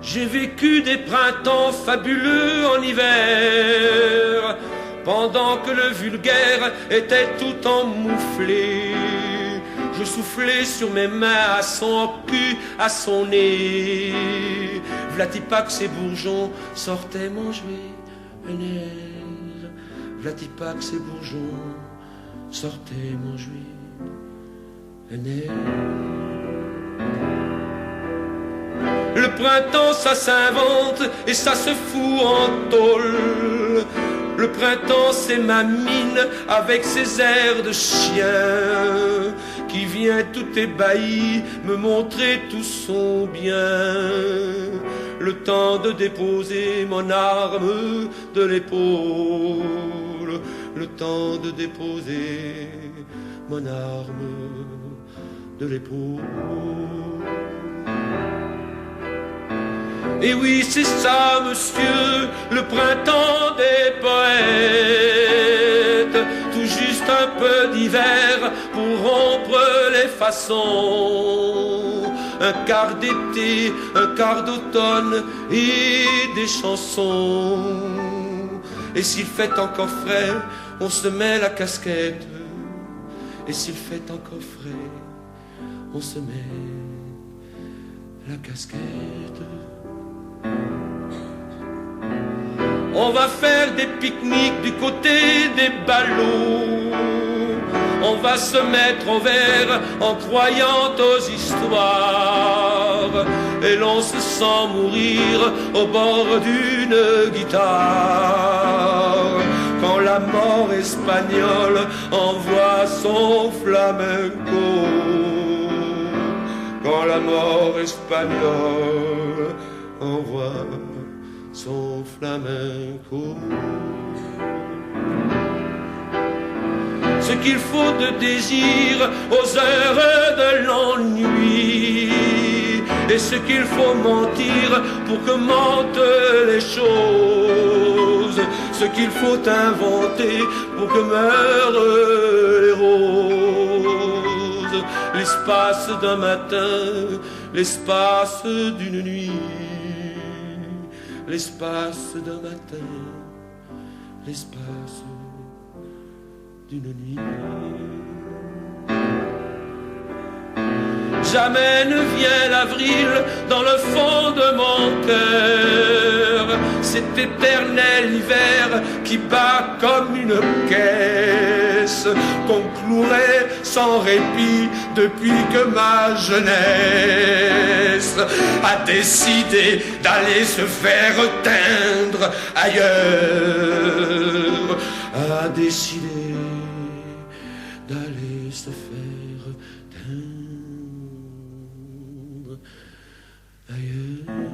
J'ai vécu des printemps fabuleux en hiver, pendant que le vulgaire était tout emmouflé. Je soufflais sur mes mains à son cul, à son nez. V'là-t-il pas que ces bourgeons sortaient m'en jouer un air. V'là-t-il pas que ces bourgeons sortaient m'en jouer un air. Le printemps ça s'invente et ça se fout en tôle. Le printemps c'est ma mine avec ses airs de chien qui vient tout ébahi me montrer tout son bien. Le temps de déposer mon arme de l'épaule. Le temps de déposer mon arme de l'épaule. Et oui, c'est ça, monsieur, le printemps des poètes. Tout juste un peu d'hiver pour rompre les façons. Un quart d'été, un quart d'automne et des chansons. Et s'il fait encore frais, on se met la casquette. Et s'il fait encore frais, on se met la casquette. On va faire des pique-niques du côté des ballots. On va se mettre au vert en croyant aux histoires. Et l'on se sent mourir au bord d'une guitare. Quand la mort espagnole envoie son flamenco. Quand la mort espagnole envoie son flamenco. Ce qu'il faut de désir aux heures de l'ennui, et ce qu'il faut mentir pour que mentent les choses, ce qu'il faut inventer pour que meurent les roses. L'espace d'un matin, l'espace d'une nuit. L'espace d'un matin, l'espace d'une nuit. Jamais ne vient l'avril dans le fond de mon cœur. Cet éternel hiver qui bat comme une caisse, qu'on clouerait sans répit depuis que ma jeunesse a décidé d'aller se faire teindre ailleurs. A décidé d'aller se faire teindre ailleurs.